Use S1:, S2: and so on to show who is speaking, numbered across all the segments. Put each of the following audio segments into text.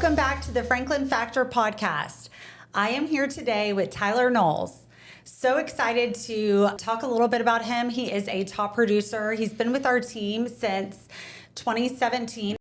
S1: Welcome back to the Franklin Factor podcast. I am here today with Tyler Knowles. So excited to talk a little bit about him. He is a top producer. He's been with our team since 2017.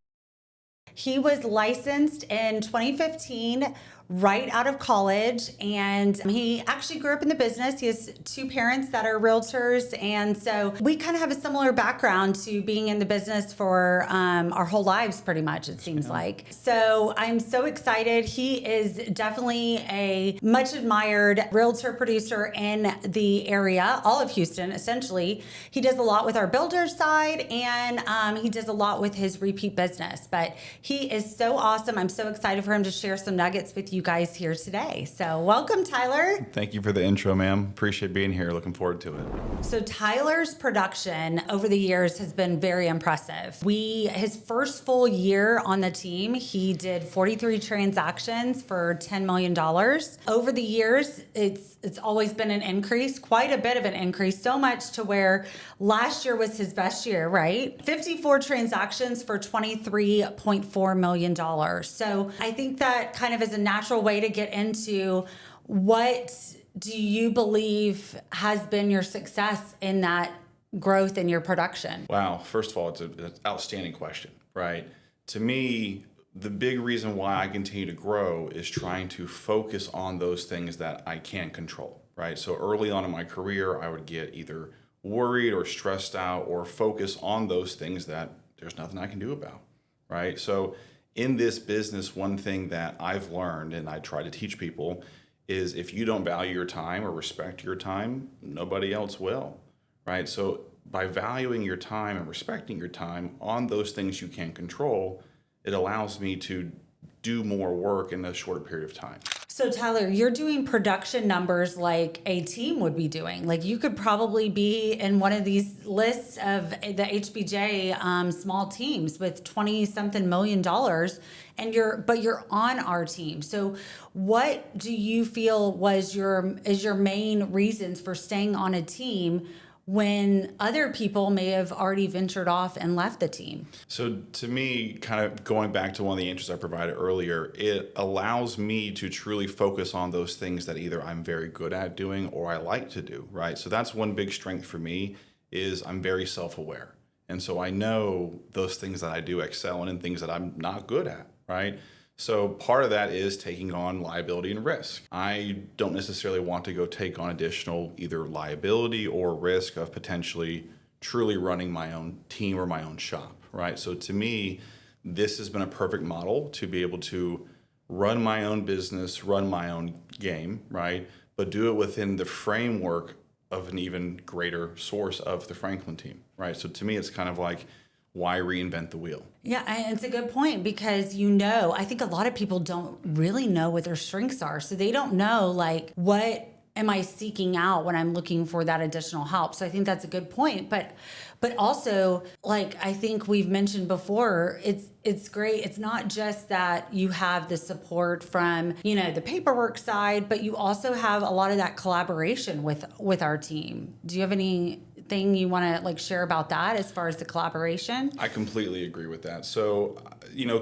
S1: He was licensed in 2015, right out of college, and he actually grew up in the business. He has two parents that are realtors, and so we kind of have a similar background to being in the business for our whole lives, pretty much, it seems like. So I'm so excited. He is definitely a much admired realtor producer in the area, all of Houston, essentially. He does a lot with our builder side, and he does a lot with his repeat business, but he is so awesome. I'm so excited for him to share some nuggets with you guys here today. So welcome, Tyler.
S2: Thank you for the intro, ma'am. Appreciate being here. Looking forward to it.
S1: So Tyler's production over the years has been very impressive. His first full year on the team, he did 43 transactions for $10 million. Over the years, it's always been an increase, quite a bit of an increase, so much to where last year was his best year, right? 54 transactions for $23.4 million. So I think that kind of is a natural way to get into what do you believe has been your success in that growth in your production?
S2: Wow. First of all, it's an outstanding question, right? To me, the big reason why I continue to grow is trying to focus on those things that I can control, right? So early on in my career, I would get either worried or stressed out or focus on those things that there's nothing I can do about, right? So in this business, one thing that I've learned and I try to teach people is if you don't value your time or respect your time, nobody else will, right? So by valuing your time and respecting your time on those things you can control, it allows me to do more work in a shorter period of time.
S1: So Tyler, you're doing production numbers like a team would be doing. Like you could probably be in one of these lists of the HBJ small teams with 20 something $million, and you're on our team. So what do you feel is your main reasons for staying on a team when other people may have already ventured off and left the team?
S2: So to me, kind of going back to one of the answers I provided earlier, it allows me to truly focus on those things that either I'm very good at doing or I like to do, right? So that's one big strength for me is I'm very self-aware. And so I know those things that I do excel in and things that I'm not good at, right? So part of that is taking on liability and risk. I don't necessarily want to go take on additional either liability or risk of potentially truly running my own team or my own shop, right? So to me, this has been a perfect model to be able to run my own business, run my own game, right? But do it within the framework of an even greater source of the Franklin team, right? So to me, it's kind of like, why reinvent the wheel?
S1: Yeah, and it's a good point because I think a lot of people don't really know what their strengths are. So they don't know like what am I seeking out when I'm looking for that additional help. So I think that's a good point. But also, like I think we've mentioned before, it's great. It's not just that you have the support from, the paperwork side, but you also have a lot of that collaboration with our team. Do you have anything you want to share about that as far as the collaboration?
S2: I completely agree with that. So,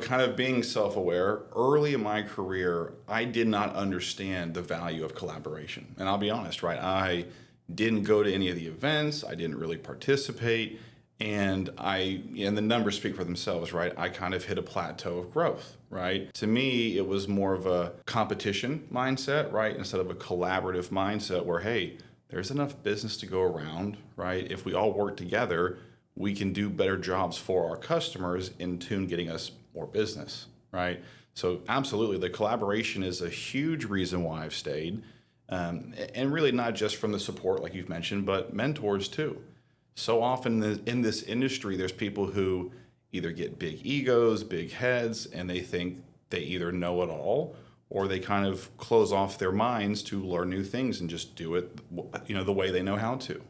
S2: kind of being self-aware, early in my career, I did not understand the value of collaboration. And I'll be honest, right? I didn't go to any of the events. I didn't really participate. And the numbers speak for themselves, right? I kind of hit a plateau of growth, right? To me, it was more of a competition mindset, right? Instead of a collaborative mindset where, hey, there's enough business to go around, right? If we all work together, we can do better jobs for our customers, in tune getting us more business, right? So absolutely, the collaboration is a huge reason why I've stayed. And really not just from the support, like you've mentioned, but mentors too. So often in this industry, there's people who either get big egos, big heads, and they think they either know it all, or they kind of close off their minds to learn new things and just do it, the way they know how to.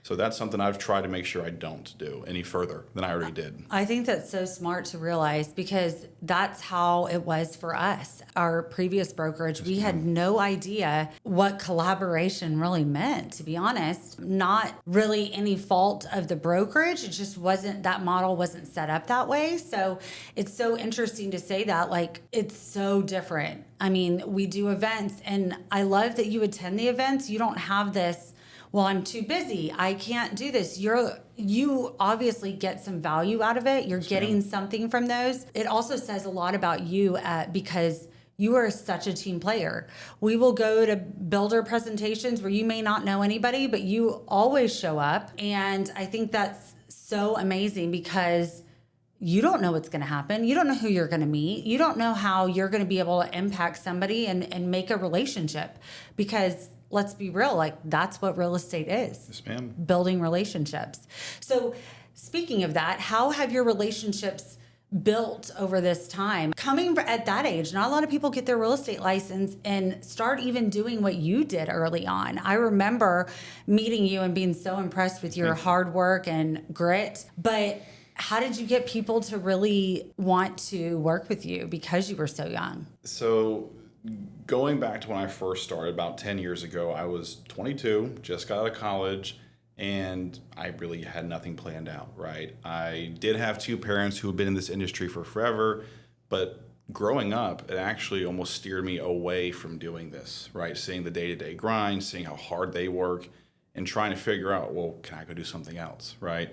S2: So that's something I've tried to make sure I don't do any further than I already did.
S1: I think that's so smart to realize, because that's how it was for us. Our previous brokerage, we had no idea what collaboration really meant, to be honest. Not really any fault of the brokerage. It just wasn't, that model wasn't set up that way. So it's so interesting to say that, like, it's so different. I mean, we do events, and I love that you attend the events. You don't have this, well, I'm too busy, I can't do this. You obviously get some value out of it. You're getting something from those. It also says a lot about you because you are such a team player. We will go to builder presentations where you may not know anybody, but you always show up. And I think that's so amazing, because you don't know what's going to happen. You don't know who you're going to meet. You don't know how you're going to be able to impact somebody and make a relationship, because let's be real, like, that's what real estate is.
S2: Yes, ma'am.
S1: Building relationships. So speaking of that, how have your relationships built over this time? Coming at that age, not a lot of people get their real estate license and start even doing what you did early on. I remember meeting you and being so impressed with your hard work and grit. But how did you get people to really want to work with you because you were so young?
S2: So going back to when I first started about 10 years ago, I was 22, just got out of college, and I really had nothing planned out, right? I did have two parents who had been in this industry for forever, but growing up, it actually almost steered me away from doing this, right? Seeing the day-to-day grind, seeing how hard they work, and trying to figure out, well, can I go do something else, right?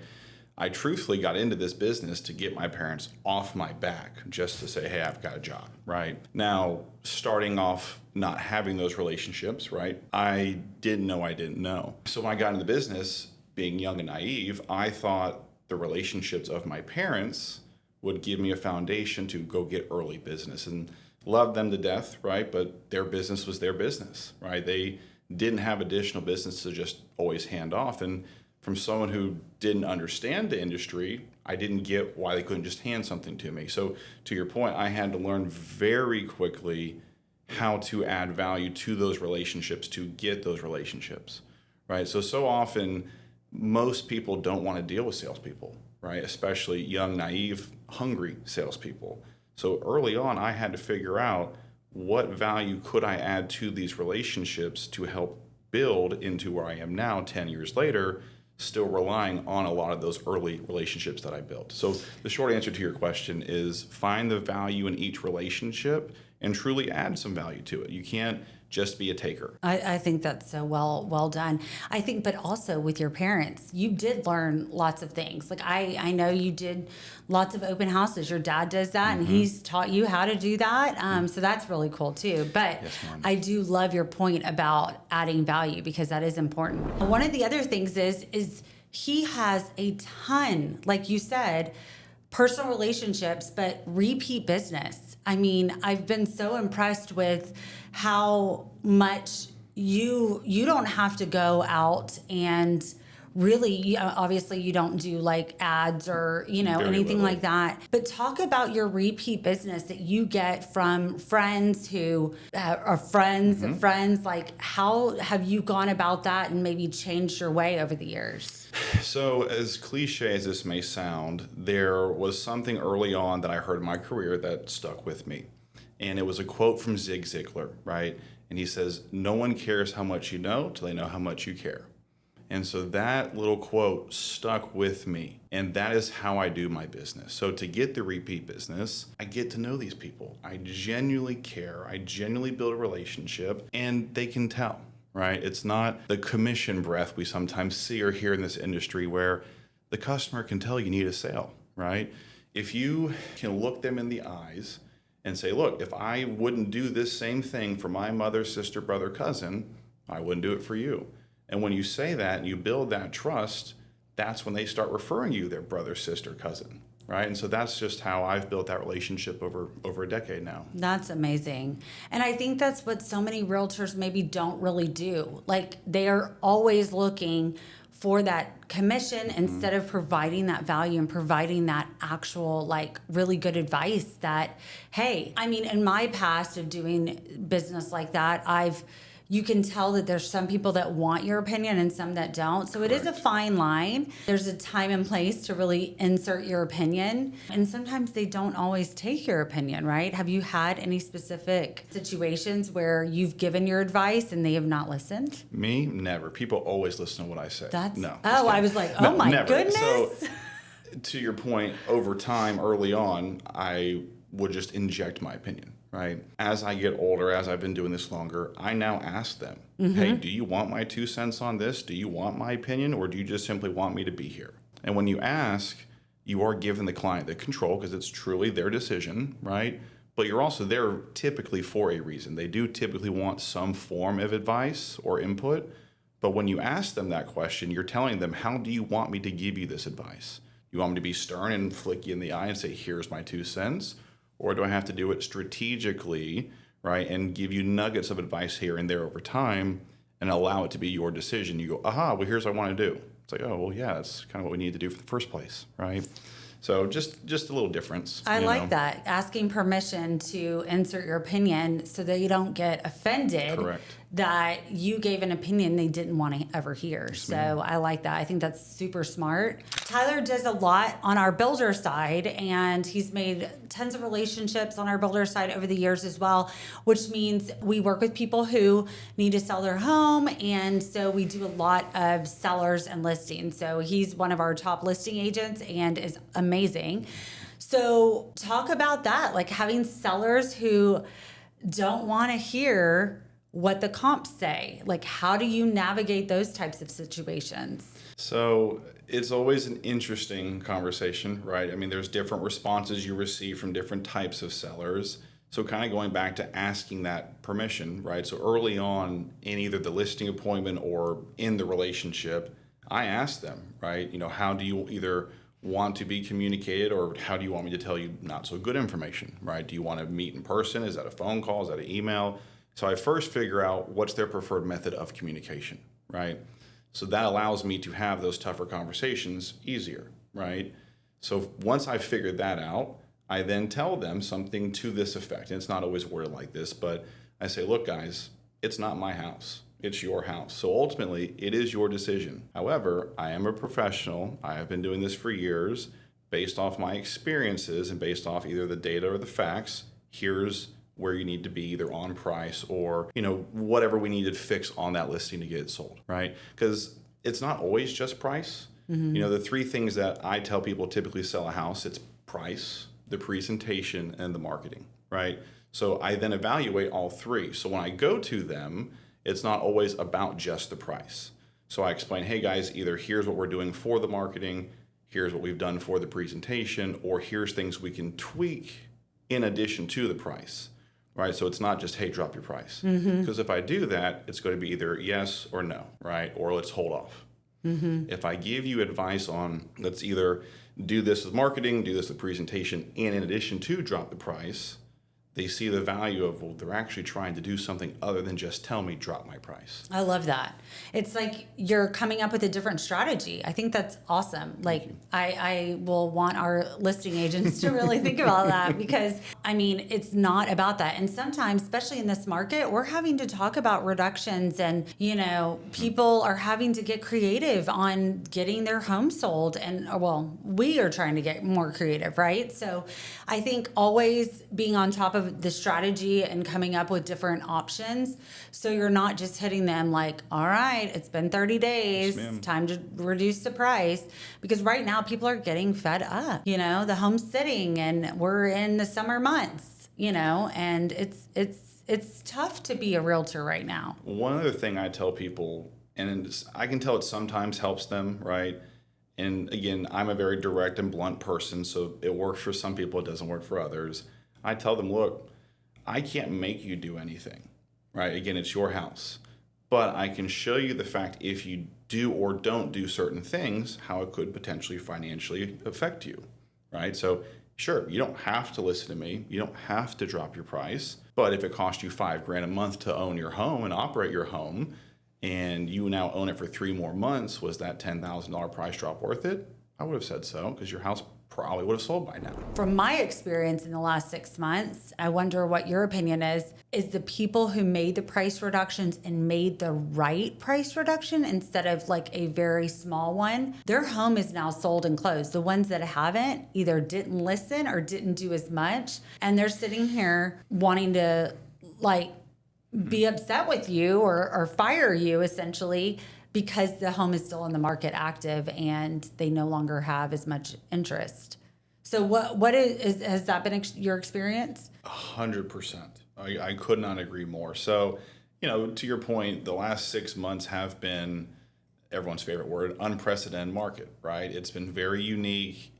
S2: I truthfully got into this business to get my parents off my back, just to say, hey, I've got a job, right? Now, starting off not having those relationships, right? I didn't know I didn't know. So when I got into the business, being young and naive, I thought the relationships of my parents would give me a foundation to go get early business, and loved them to death, right? But their business was their business, right? They didn't have additional business to just always hand off. And from someone who didn't understand the industry, I didn't get why they couldn't just hand something to me. So to your point, I had to learn very quickly how to add value to those relationships to get those relationships, right? So often, most people don't want to deal with salespeople, right? Especially young, naive, hungry salespeople. So early on, I had to figure out what value could I add to these relationships to help build into where I am now 10 years later, still relying on a lot of those early relationships that I built. So the short answer to your question is find the value in each relationship and truly add some value to it. You can't just be a taker.
S1: I think that's so well done. I think, but also with your parents, you did learn lots of things. Like I know you did lots of open houses. Your dad does that, and he's taught you how to do that. So that's really cool too. But
S2: Yes, ma'am.
S1: I do love your point about adding value, because that is important. One of the other things is he has a ton, like you said, personal relationships, but repeat business. I mean, I've been so impressed with how much you don't have to go out and really, obviously you don't do like ads or,
S2: Very
S1: anything
S2: little.
S1: like that. But talk about your repeat business that you get from friends who are friends of friends. Like, how have you gone about that and maybe changed your way over the years?
S2: So as cliche as this may sound, there was something early on that I heard in my career that stuck with me. And it was a quote from Zig Ziglar, right? And he says, no one cares how much you know till they know how much you care. And so that little quote stuck with me. And that is how I do my business. So to get the repeat business, I get to know these people. I genuinely care. I genuinely build a relationship, and they can tell, right? It's not the commission breath we sometimes see or hear in this industry where the customer can tell you need a sale, right? If you can look them in the eyes and say, look, if I wouldn't do this same thing for my mother, sister, brother, cousin, I wouldn't do it for you. And when you say that and you build that trust, that's when they start referring you their brother, sister, cousin, right? And so that's just how I've built that relationship over a decade now.
S1: That's amazing. And I think that's what so many realtors maybe don't really do. Like, they are always looking for that commission instead of providing that value and providing that actual, like, really good advice that, hey, I mean, in my past of doing business like that, I've you can tell that there's some people that want your opinion and some that don't. So it is a
S2: Correct.
S1: fine line. There's a time and place to really insert your opinion. And sometimes they don't always take your opinion, right? Have you had any specific situations where you've given your advice and they have not listened?
S2: Me, never. People always listen to what I say.
S1: That's
S2: no.
S1: oh, I was like, oh my
S2: never.
S1: goodness.
S2: So, to your point, over time, early on, I would just inject my opinion, right? As I get older, as I've been doing this longer, I now ask them, hey, do you want my 2 cents on this? Do you want my opinion, or do you just simply want me to be here? And when you ask, you are giving the client the control because it's truly their decision, right? But you're also there typically for a reason. They do typically want some form of advice or input. But when you ask them that question, you're telling them, how do you want me to give you this advice? You want me to be stern and flick you in the eye and say, here's my 2 cents? Or do I have to do it strategically, right, and give you nuggets of advice here and there over time and allow it to be your decision? You go, aha, well, here's what I want to do. It's like, oh, well, yeah, that's kind of what we need to do for the first place, right? So just a little difference.
S1: I like that. Asking permission to insert your opinion so that you don't get offended.
S2: Correct.
S1: That you gave an opinion they didn't want to ever hear.
S2: Yes,
S1: so
S2: ma'am.
S1: I like that. I think that's super smart. Tyler does a lot on our builder side, and he's made tons of relationships on our builder side over the years as well, which means we work with people who need to sell their home. And so we do a lot of sellers and listings. So he's one of our top listing agents and is amazing. So talk about that, like having sellers who don't want to hear what the comps say. Like, how do you navigate those types of situations?
S2: So it's always an interesting conversation, right? I mean, there's different responses you receive from different types of sellers. So kind of going back to asking that permission, right? So early on in either the listing appointment or in the relationship, I ask them, right? How do you either want to be communicated, or how do you want me to tell you not so good information, right? Do you want to meet in person? Is that a phone call? Is that an email? So I first figure out what's their preferred method of communication, right? So that allows me to have those tougher conversations easier, right? So once I've figured that out, I then tell them something to this effect. And it's not always worded like this, but I say, look, guys, it's not my house. It's your house. So ultimately, it is your decision. However, I am a professional. I have been doing this for years. Based off my experiences and based off either the data or the facts, here's where you need to be either on price or, whatever we need to fix on that listing to get it sold, right? Because it's not always just price. The 3 things that I tell people typically sell a house, it's price, the presentation, and the marketing, right? So I then evaluate all 3. So when I go to them, it's not always about just the price. So I explain, hey guys, either here's what we're doing for the marketing, here's what we've done for the presentation, or here's things we can tweak in addition to the price. Right, so it's not just, hey, drop your price. Because if I do that, it's going to be either yes or no, right? Or let's hold off. If I give you advice on, let's either do this with marketing, do this with presentation, and in addition to drop the price, they see the value of, well, they're actually trying to do something other than just tell me drop my price.
S1: I love that. It's like you're coming up with a different strategy. I think that's awesome. Like I will want our listing agents to really think about that, because it's not about that. And sometimes, especially in this market, we're having to talk about reductions, and people are having to get creative on getting their home sold. And we are trying to get more creative, right? So I think always being on top of the strategy and coming up with different options, so you're not just hitting them like, all right, it's been 30 days,
S2: Yes,
S1: time to reduce the price. Because right now people are getting fed up, the home's sitting and we're in the summer months, and it's tough to be a realtor right now.
S2: One other thing I tell people, and I can tell it sometimes helps them, right? And again, I'm a very direct and blunt person, so it works for some people, it doesn't work for others. I tell them, look, I can't make you do anything, right? Again, it's your house. But I can show you the fact if you do or don't do certain things, how it could potentially financially affect you, right? So sure, you don't have to listen to me. You don't have to drop your price. But if it cost you $5,000 a month to own your home and operate your home, and you now own it for 3 more months, was that $10,000 price drop worth it? I would have said so, because your house probably would have sold by now.
S1: From my experience in the last 6 months, I wonder what your opinion is the people who made the price reductions and made the right price reduction instead of like a very small one, their home is now sold and closed. The ones that haven't either didn't listen or didn't do as much. And they're sitting here wanting to like be upset with you or fire you essentially because the home is still in the market active and they no longer have as much interest. So what is has that been your experience?
S2: 100%. I could not agree more. So, to your point, the last 6 months have been everyone's favorite word, unprecedented market, right? It's been very unique.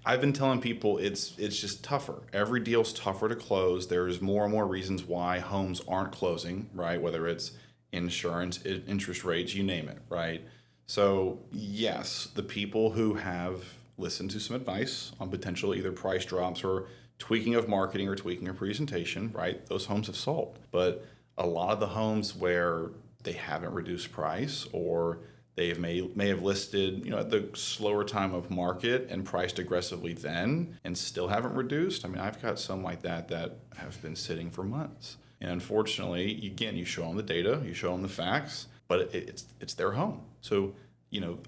S2: I've been telling people it's just tougher. Every deal's tougher to close. There's more and more reasons why homes aren't closing, right? Whether it's insurance, interest rates, you name it, right? So yes, the people who have listened to some advice on potential either price drops or tweaking of marketing or tweaking of presentation, right? Those homes have sold. But a lot of the homes where they haven't reduced price or they may have listed, at the slower time of market and priced aggressively then and still haven't reduced. I mean, I've got some like that have been sitting for months. And unfortunately, again, you show them the data, you show them the facts, but it's their home. So,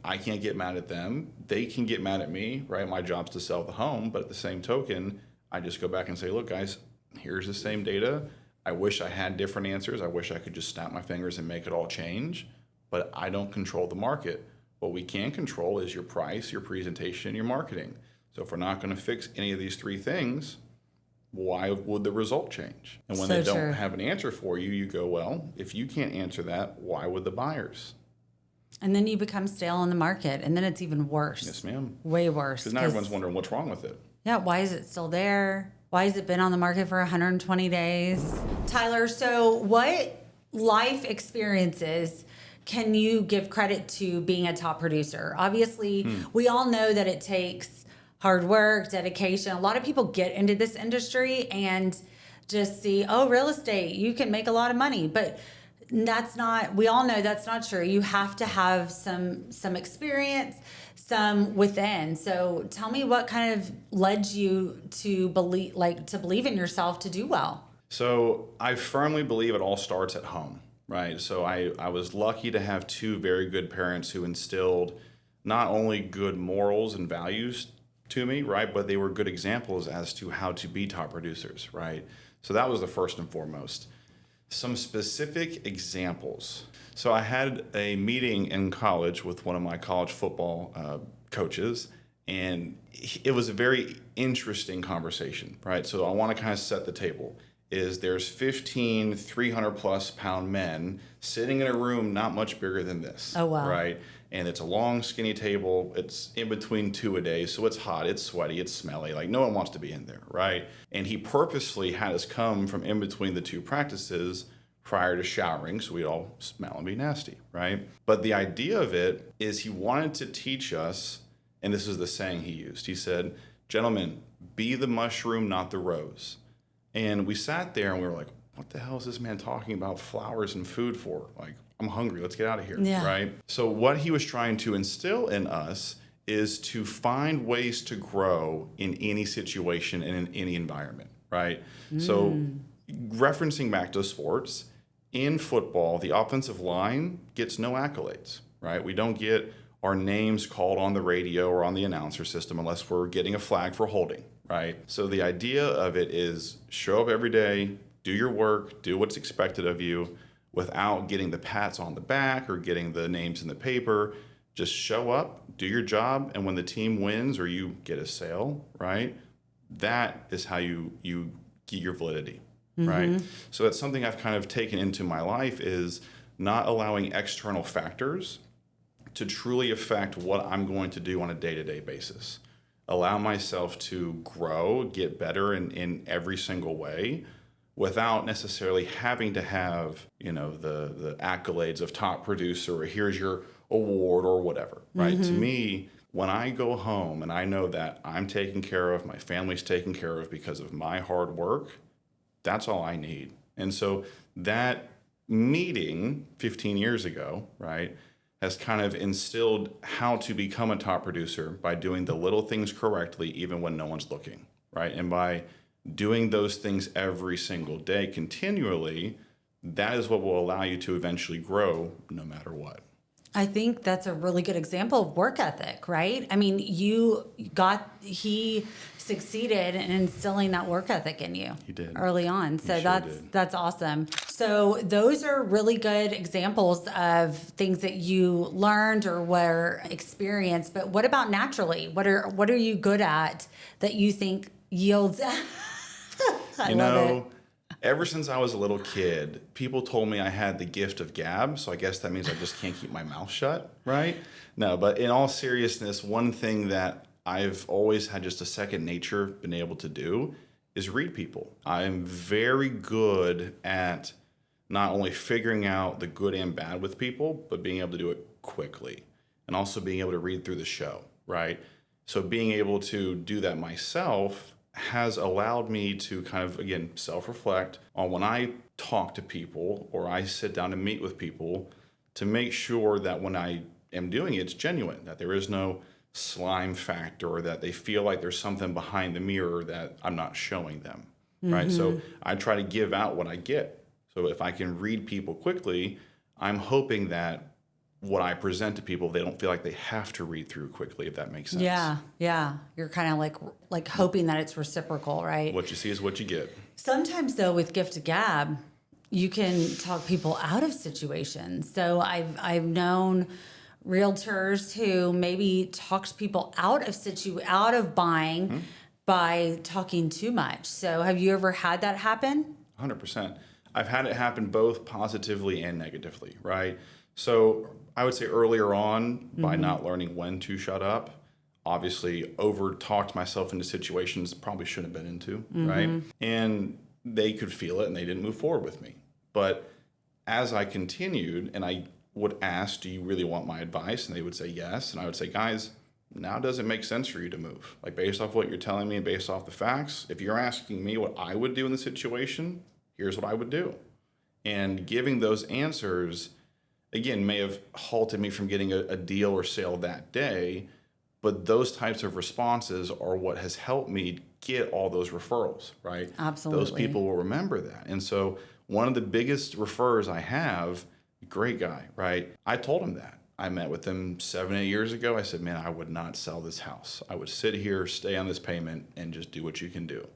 S2: I can't get mad at them. They can get mad at me, right? My job's to sell the home. But at the same token, I just go back and say, look, guys, here's the same data. I wish I had different answers. I wish I could just snap my fingers and make it all change. But I don't control the market. What we can control is your price, your presentation, your marketing. So if we're not going to fix any of these three things, why would the result change? And when they don't have an answer for you, you go, well, if you can't answer that, why would the buyers?
S1: And then you become stale in the market, and then it's even worse.
S2: Yes, ma'am.
S1: Way worse.
S2: Because now everyone's wondering what's wrong with it.
S1: Yeah, why is it still there? Why has it been on the market for 120 days? Tyler, so what life experiences can you give credit to being a top producer? Obviously, we all know that it takes hard work, dedication. A lot of people get into this industry and just see, real estate, you can make a lot of money. But we all know that's not true. You have to have some experience, some within. So tell me what kind of led you to believe in yourself to do well.
S2: So I firmly believe it all starts at home, right? So I was lucky to have two very good parents who instilled not only good morals and values to me, right, but they were good examples as to how to be top producers, right? So that was the first and foremost. Some specific examples. So I had a meeting in college with one of my college football coaches, and it was a very interesting conversation, right? So I want to kind of set the table. There's 15 300-plus pound men sitting in a room not much bigger than this.
S1: Oh, wow.
S2: Right? And it's a long, skinny table. It's in between two a day, so it's hot, it's sweaty, it's smelly. Like, no one wants to be in there, right? And he purposely had us come from in between the two practices prior to showering, so we'd all smell and be nasty, right? But the idea of it is he wanted to teach us, and this is the saying he used. He said, gentlemen, be the mushroom, not the rose. And we sat there and we were like, what the hell is this man talking about flowers and food for? Like, I'm hungry, let's get out of here, right? So what he was trying to instill in us is to find ways to grow in any situation and in any environment, right? So referencing back to sports, in football, the offensive line gets no accolades, right? We don't get our names called on the radio or on the announcer system unless we're getting a flag for holding, right? So the idea of it is show up every day, do your work, do what's expected of you without getting the pats on the back or getting the names in the paper. Just show up, do your job, and when the team wins or you get a sale, right, that is how you get your validity, right? So that's something I've kind of taken into my life is not allowing external factors to truly affect what I'm going to do on a day-to-day basis. Allow myself to grow, get better in every single way without necessarily having to have, the accolades of top producer or here's your award or whatever, right? To me, when I go home and I know that I'm taken care of, my family's taken care of because of my hard work, that's all I need. And so that meeting 15 years ago, right, has kind of instilled how to become a top producer by doing the little things correctly, even when no one's looking, right? And by doing those things every single day continually, that is what will allow you to eventually grow no matter what.
S1: I think that's a really good example of work ethic, right? I mean, he succeeded in instilling that work ethic in you.
S2: He did.
S1: Early on. So
S2: He sure did.
S1: that's awesome. So those are really good examples of things that you learned or were experienced. But what about naturally? What are you good at that you think yields? I love it.
S2: Ever since I was a little kid, people told me I had the gift of gab, so I guess that means I just can't keep my mouth shut, right? No, but in all seriousness, one thing that I've always had just a second nature been able to do is read people. I'm very good at not only figuring out the good and bad with people, but being able to do it quickly and also being able to read through the show, right? So being able to do that myself has allowed me to kind of, again, self-reflect on when I talk to people or I sit down to meet with people to make sure that when I am doing it, it's genuine, that there is no slime factor or that they feel like there's something behind the mirror that I'm not showing them, right? So I try to give out what I get. So if I can read people quickly, I'm hoping that what I present to people, they don't feel like they have to read through quickly, if that makes sense.
S1: Yeah. You're kind of like hoping that it's reciprocal, right?
S2: What you see is what you get.
S1: Sometimes, though, with gift of gab, you can talk people out of situations. So I've known realtors who maybe talked people out of buying by talking too much. So have you ever had that happen?
S2: 100%. I've had it happen both positively and negatively, right? So I would say earlier on, by not learning when to shut up, obviously over-talked myself into situations probably shouldn't have been into, right? And they could feel it and they didn't move forward with me. But as I continued and I would ask, do you really want my advice? And they would say yes. And I would say, guys, now does it make sense for you to move? Like based off what you're telling me and based off the facts, if you're asking me what I would do in the situation, here's what I would do. And giving those answers, again, may have halted me from getting a deal or sale that day, but those types of responses are what has helped me get all those referrals, right?
S1: Absolutely.
S2: Those people will remember that. And so one of the biggest referrers I have, great guy, right? I told him that. I met with him 7, 8 years ago. I said, man, I would not sell this house. I would sit here, stay on this payment, and just do what you can do.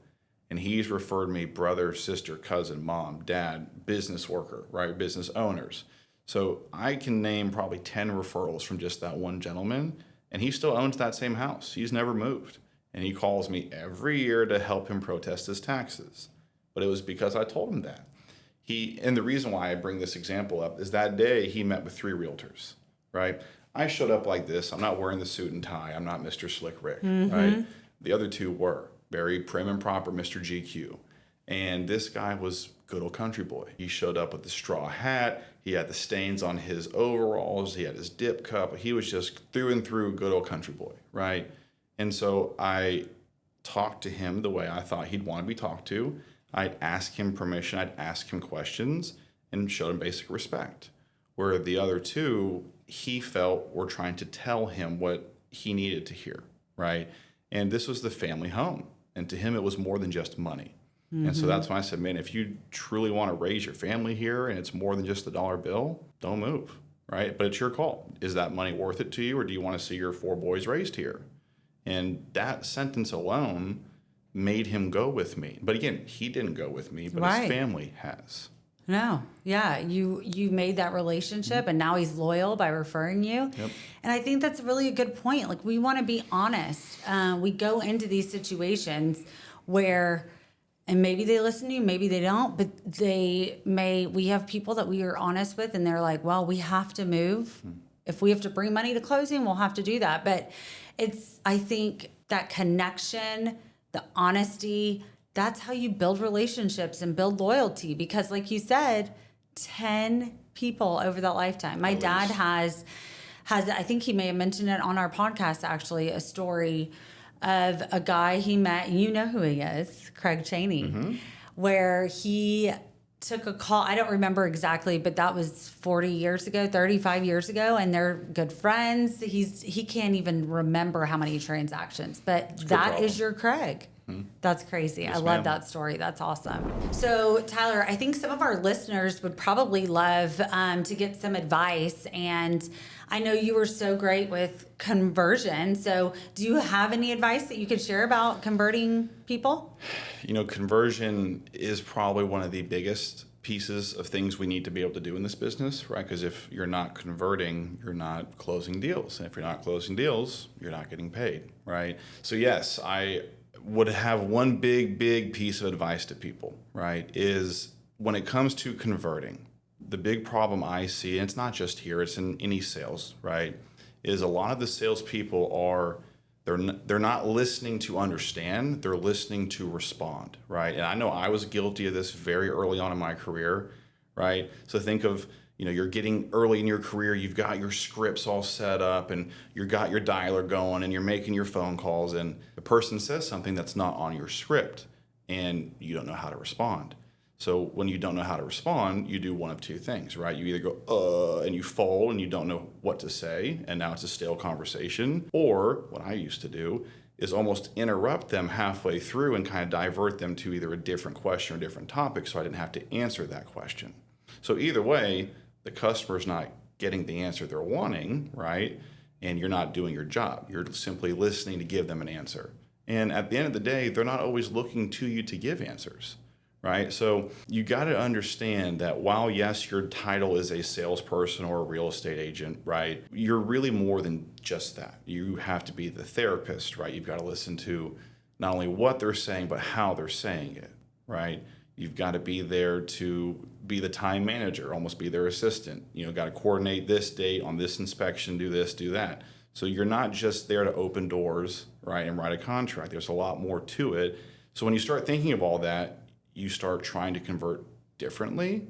S2: And he's referred me brother, sister, cousin, mom, dad, business worker, right? Business owners. So I can name probably 10 referrals from just that one gentleman, and he still owns that same house. He's never moved. And he calls me every year to help him protest his taxes. But it was because I told him that. And the reason why I bring this example up is that day he met with 3 realtors, right? I showed up like this. I'm not wearing the suit and tie. I'm not Mr. Slick Rick, right? The other 2 were very prim and proper Mr. GQ. And this guy was good old country boy. He showed up with the straw hat. He had the stains on his overalls. He had his dip cup. He was just through and through good old country boy, right? And so I talked to him the way I thought he'd want to be talked to. I'd ask him permission. I'd ask him questions and showed him basic respect. Where the other 2, he felt were trying to tell him what he needed to hear, right? And this was the family home. And to him, it was more than just money. And so that's when I said, man, if you truly want to raise your family here and it's more than just the dollar bill, don't move, right? But it's your call. Is that money worth it to you, or do you want to see your 4 boys raised here? And that sentence alone made him go with me. But again, he didn't go with me, but his family has.
S1: No, yeah, you made that relationship, and now he's loyal by referring you.
S2: Yep.
S1: And I think that's really a good point. Like, we want to be honest. We go into these situations where, and maybe they listen to you, maybe they don't, but we have people that we are honest with, and they're like, well, we have to move. If we have to bring money to closing, we'll have to do that. But I think that connection, the honesty, that's how you build relationships and build loyalty. Because like you said, 10 people over that lifetime. My dad has, I think he may have mentioned it on our podcast, actually, a story of a guy he met, and you know who he is, Craig Cheney, where he took a call. I don't remember exactly, but that was 40 years ago, 35 years ago, and they're good friends. He can't even remember how many transactions, but that is your Craig. That's crazy.
S2: Yes,
S1: I love
S2: ma'am.
S1: that story. That's awesome. So, Tyler, I think some of our listeners would probably love to get some advice. And I know you were so great with conversion. So, do you have any advice that you could share about converting people?
S2: Conversion is probably one of the biggest pieces of things we need to be able to do in this business, right? Because if you're not converting, you're not closing deals. And if you're not closing deals, you're not getting paid, right? So, yes, I would have one big piece of advice to people, right, is when it comes to converting, the big problem I see, and it's not just here, it's in any sales, right, is a lot of the salespeople they're not listening to understand, they're listening to respond, right? And I know I was guilty of this very early on in my career, right? So think of, you're getting early in your career, you've got your scripts all set up and you've got your dialer going and you're making your phone calls and the person says something that's not on your script and you don't know how to respond. So when you don't know how to respond, you do one of two things, right? You either go, and you fold and you don't know what to say and now it's a stale conversation. Or what I used to do is almost interrupt them halfway through and kind of divert them to either a different question or different topic so I didn't have to answer that question. So either way, the customer's not getting the answer they're wanting, right? And you're not doing your job. You're simply listening to give them an answer. And at the end of the day, they're not always looking to you to give answers, right? So you got to understand that while, yes, your title is a salesperson or a real estate agent, right? You're really more than just that. You have to be the therapist, right? You've got to listen to not only what they're saying, but how they're saying it, right? You've got to be there to be the time manager, almost be their assistant. Got to coordinate this date on this inspection, do this, do that. So you're not just there to open doors, right, and write a contract. There's a lot more to it. So when you start thinking of all that, you start trying to convert differently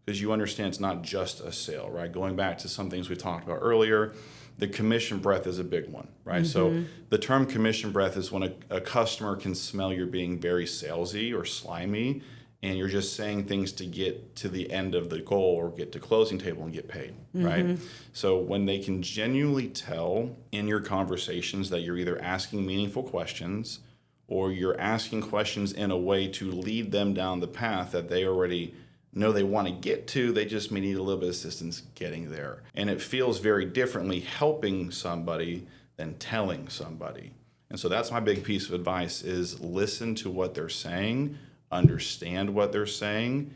S2: because you understand it's not just a sale, right? Going back to some things we talked about earlier, the commission breath is a big one, right? So the term commission breath is when a customer can smell you're being very salesy or slimy and you're just saying things to get to the end of the goal or get to closing table and get paid, right? So when they can genuinely tell in your conversations that you're either asking meaningful questions or you're asking questions in a way to lead them down the path that they already know they want to get to, they just may need a little bit of assistance getting there. And it feels very differently helping somebody than telling somebody. And so that's my big piece of advice is listen to what they're saying, understand what they're saying,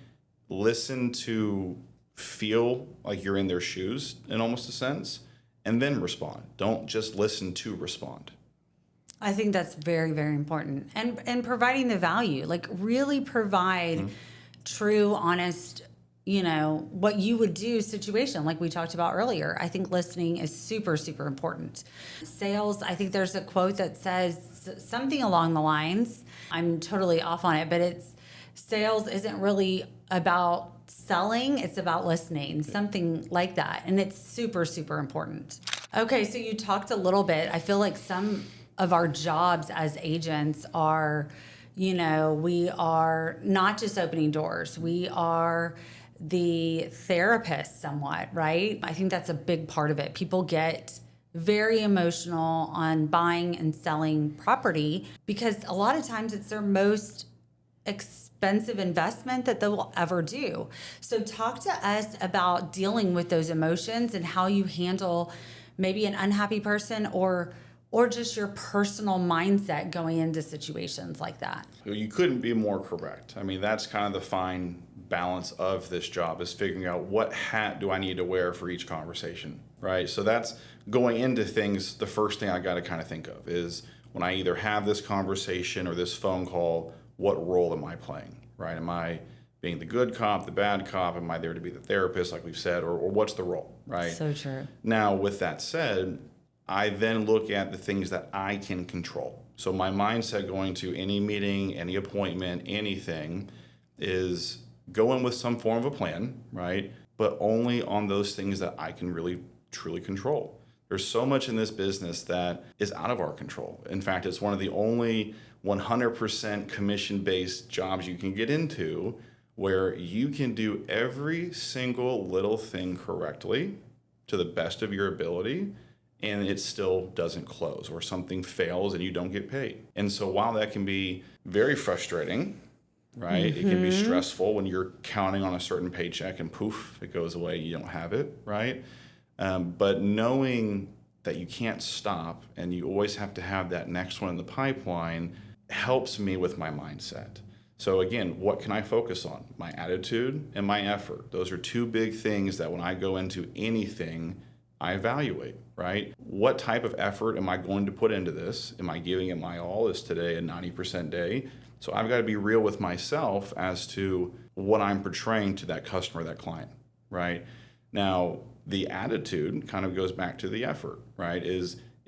S2: listen to feel like you're in their shoes in almost a sense, and then respond. Don't just listen to respond.
S1: I think that's very, very important. And providing the value, like really provide true, honest, what you would do situation like we talked about earlier. I think listening is super, super important. Sales, I think there's a quote that says something along the lines, I'm totally off on it, but it's sales isn't really about selling, it's about listening, something like that. And it's super, super important. Okay, so you talked a little bit. I feel like some of our jobs as agents are, we are not just opening doors, we are the therapist somewhat, right? I think that's a big part of it. People get very emotional on buying and selling property because a lot of times it's their most expensive investment that they will ever do. So talk to us about dealing with those emotions and how you handle maybe an unhappy person or just your personal mindset going into situations like that.
S2: You couldn't be more correct. I mean, that's kind of the fine balance of this job is figuring out what hat do I need to wear for each conversation, right? So that's going into things. The first thing I got to kind of think of is when I either have this conversation or this phone call, what role am I playing, right? Am I being the good cop, the bad cop? Am I there to be the therapist, like we've said, or what's the role, right?
S1: So true.
S2: Now, with that said, I then look at the things that I can control. So my mindset going to any meeting, any appointment, anything is go in with some form of a plan, right? But only on those things that I can really, truly control. There's so much in this business that is out of our control. In fact, it's one of the only 100% commission-based jobs you can get into where you can do every single little thing correctly to the best of your ability, and it still doesn't close, or something fails and you don't get paid. And so while that can be very frustrating, right? It can be stressful when you're counting on a certain paycheck and poof, it goes away, you don't have it, right? But knowing that you can't stop and you always have to have that next one in the pipeline helps me with my mindset. So again, what can I focus on? My attitude and my effort. Those are two big things that when I go into anything, I evaluate, right? What type of effort am I going to put into this? Am I giving it my all? Is today a 90% day? So I've got to be real with myself as to what I'm portraying to that customer, that client, right? Now, the attitude kind of goes back to the effort, right?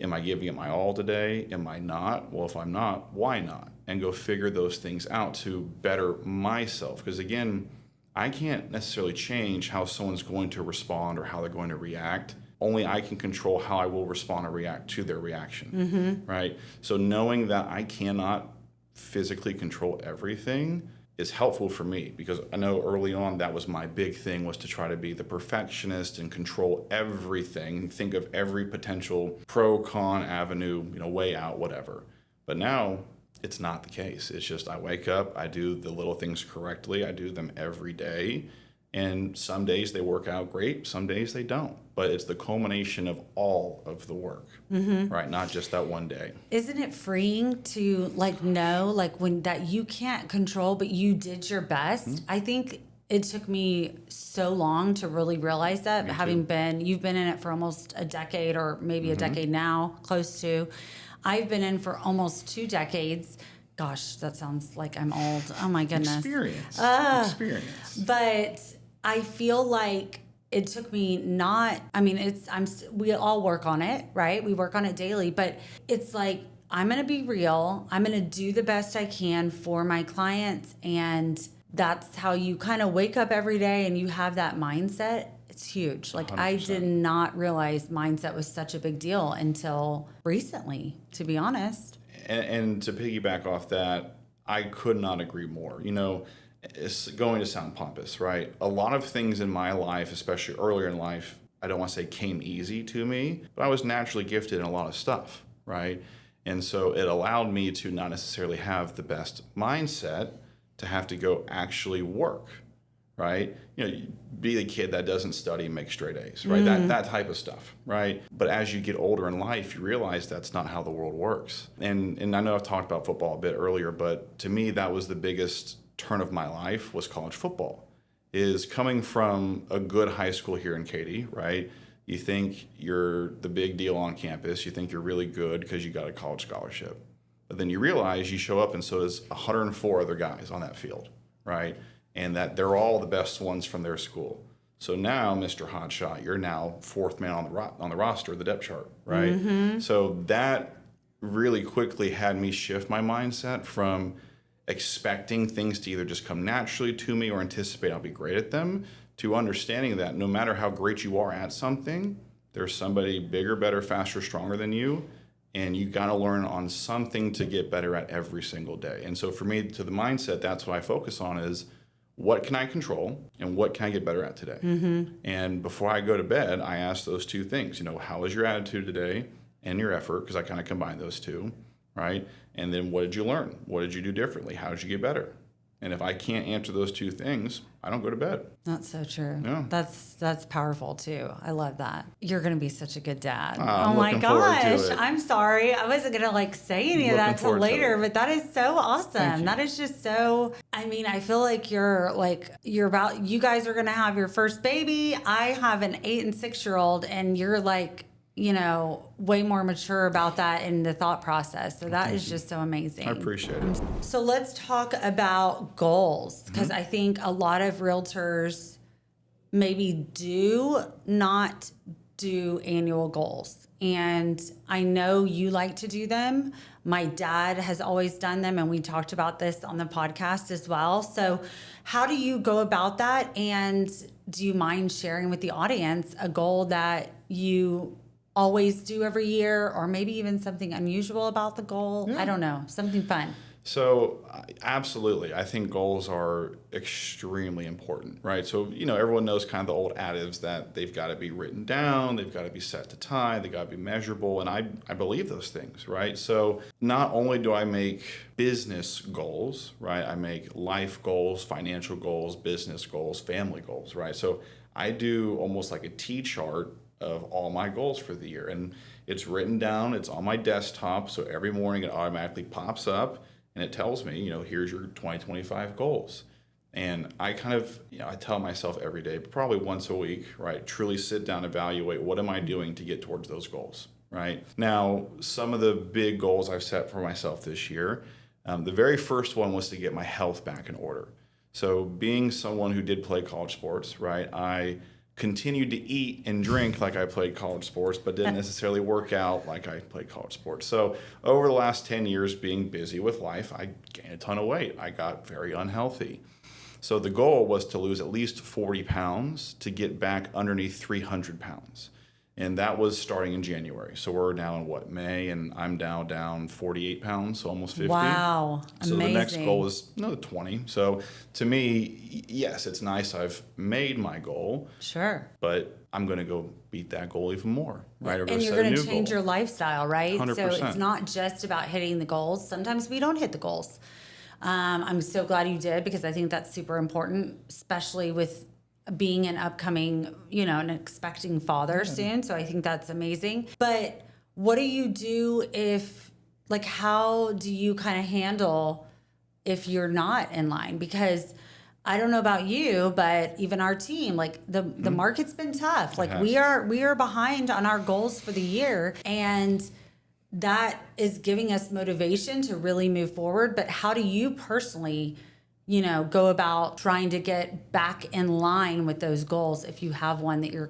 S2: Am I giving it my all today? Am I not? Well, if I'm not, why not? And go figure those things out to better myself. Because again, I can't necessarily change how someone's going to respond or how they're going to react. Only I can control how I will respond or react to their reaction, right? So knowing that I cannot physically control everything is helpful for me, because I know early on that was my big thing, was to try to be the perfectionist and control everything, think of every potential pro, con, avenue, way out, whatever. But now it's not the case. It's just I wake up, I do the little things correctly, I do them every day, and some days they work out great, some days they don't. But it's the culmination of all of the work, right? Not just that one day.
S1: Isn't it freeing to know when that you can't control, but you did your best? I think it took me so long to really realize that, you've been in it for almost a decade, or maybe a decade now, close to. I've been in for almost 2 decades. Gosh, that sounds like I'm old. Oh my goodness.
S2: Experience.
S1: But I feel like it took me we all work on it, right? We work on it daily, but it's like, I'm going to be real. I'm going to do the best I can for my clients. And that's how you kind of wake up every day and you have that mindset. It's huge. 100%. I did not realize mindset was such a big deal until recently, to be honest.
S2: And to piggyback off that, I could not agree more. It's going to sound pompous, right? A lot of things in my life, especially earlier in life, I don't want to say came easy to me, but I was naturally gifted in a lot of stuff, right? And so it allowed me to not necessarily have the best mindset to have to go actually work, right? Be the kid that doesn't study and make straight A's, right? That type of stuff, right? But as you get older in life, you realize that's not how the world works. And I know I've talked about football a bit earlier, but to me, that was the biggest turn of my life, was college football. Is coming from a good high school here in Katy, right? You think you're the big deal on campus. You think you're really good because you got a college scholarship. But then you realize you show up and so does 104 other guys on that field, right? And that they're all the best ones from their school. So now, Mr. Hotshot, you're now 4th man on the roster, the depth chart, right? So that really quickly had me shift my mindset from expecting things to either just come naturally to me or anticipate I'll be great at them, to understanding that no matter how great you are at something, there's somebody bigger, better, faster, stronger than you, and you got to learn on something to get better at every single day. And so for me, to the mindset, that's what I focus on, is what can I control and what can I get better at today? And before I go to bed, I ask those two things. How is your attitude today and your effort? Because I kind of combine those two, right? And then what did you learn? What did you do differently? How did you get better? And if I can't answer those two things, I don't go to bed.
S1: That's so true.
S2: Yeah.
S1: That's powerful too. I love that. You're going to be such a good dad.
S2: I'm
S1: oh my
S2: looking forward to
S1: gosh.
S2: it.
S1: I'm sorry. I wasn't going to say any of that till later, but that is so awesome. That is just so, I feel like you guys are going to have your first baby. I have an 8 and 6-year-old, and you're way more mature about that in the thought process. So that is just so amazing.
S2: I appreciate it.
S1: So let's talk about goals, because I think a lot of realtors maybe do not do annual goals. And I know you like to do them. My dad has always done them, and we talked about this on the podcast as well. So how do you go about that? And do you mind sharing with the audience a goal that you always do every year, or maybe even something unusual about the goal? I don't know, something fun.
S2: So absolutely, I think goals are extremely important, right? So, everyone knows kind of the old adage that they've got to be written down, they've got to be set to time, they got to be measurable, and I believe those things, right? So not only do I make business goals, right? I make life goals, financial goals, business goals, family goals, right? So I do almost like a T-chart of all my goals for the year, and it's written down, it's on my desktop, so every morning it automatically pops up. And it tells me, here's your 2025 goals. And I kind of, I tell myself every day, probably once a week, right, truly sit down, evaluate what am I doing to get towards those goals, right? Now, some of the big goals I've set for myself this year, the very first one was to get my health back in order. So being someone who did play college sports, right, I continued to eat and drink like I played college sports, but didn't necessarily work out like I played college sports. So over the last 10 years being busy with life, I gained a ton of weight. I got very unhealthy. So the goal was to lose at least 40 pounds to get back underneath 300 pounds. And that was starting in January. So we're now in May, and I'm now down 48 pounds, so almost 50.
S1: Wow,
S2: so
S1: amazing.
S2: The next goal is another 20. So to me, yes, it's nice I've made my goal.
S1: Sure.
S2: But I'm going to go beat that goal even more, right? Or
S1: And you're going to change your lifestyle, right?
S2: 100%.
S1: So it's not just about hitting the goals. Sometimes we don't hit the goals. I'm so glad you did, because I think that's super important, especially with being an upcoming, an expecting father soon. So I think that's amazing. But what do you do how do you kind of handle if you're not in line? Because I don't know about you, but even our team, the market's been tough. We are behind on our goals for the year, and that is giving us motivation to really move forward. But how do you personally go about trying to get back in line with those goals if you have one that you're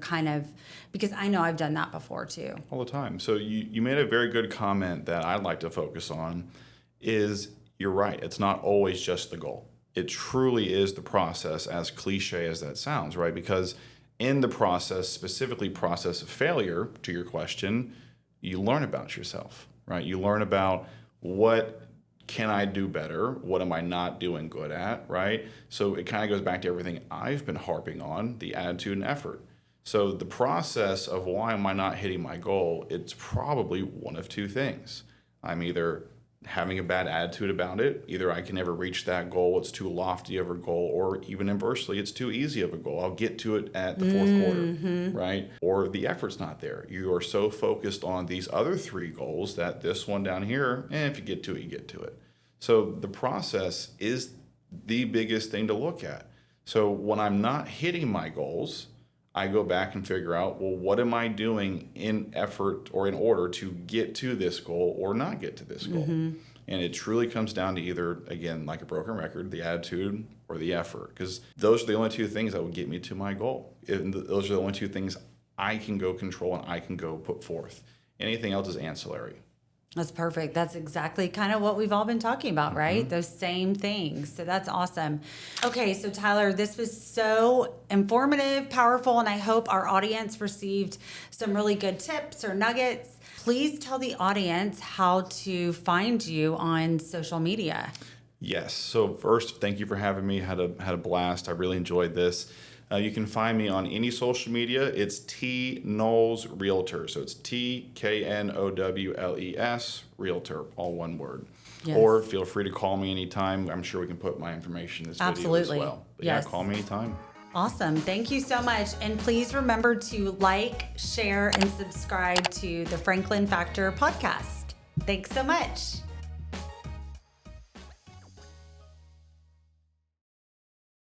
S1: because I know I've done that before too.
S2: All the time. So you made a very good comment that I'd like to focus on is you're right. It's not always just the goal. It truly is the process, as cliche as that sounds, right? Because in the process, specifically process of failure, to your question, you learn about yourself, right? You learn about what can I do better? What am I not doing good at, right? So it kind of goes back to everything I've been harping on, the attitude and effort. So the process of why am I not hitting my goal, it's probably one of two things. I'm either having a bad attitude about it, either I can never reach that goal, it's too lofty of a goal, or even inversely, it's too easy of a goal. I'll get to it at the fourth quarter, right? Or the effort's not there. You are so focused on these other three goals that this one down here, if you get to it, you get to it. So the process is the biggest thing to look at. So when I'm not hitting my goals, I go back and figure out, well, what am I doing in effort or in order to get to this goal or not get to this goal? And it truly comes down to either, again, like a broken record, the attitude or the effort, because those are the only two things that will get me to my goal. And those are the only two things I can go control and I can go put forth. Anything else is ancillary.
S1: That's perfect. That's exactly kind of what we've all been talking about, right? Those same things. So that's awesome. Okay, so Tyler, this was so informative, powerful, and I hope our audience received some really good tips or nuggets. Please tell the audience how to find you on social media.
S2: Yes. So first, thank you for having me. Had a blast. I really enjoyed this. You can find me on any social media. It's T Knowles Realtor. So it's TKNOWLES Realtor, all one word.
S1: Yes.
S2: Or feel free to call me anytime. I'm sure we can put my information in this video as well. But
S1: yes.
S2: Yeah, call me anytime.
S1: Awesome. Thank you so much. And please remember to like, share, and subscribe to the Franklin Factor podcast. Thanks so much.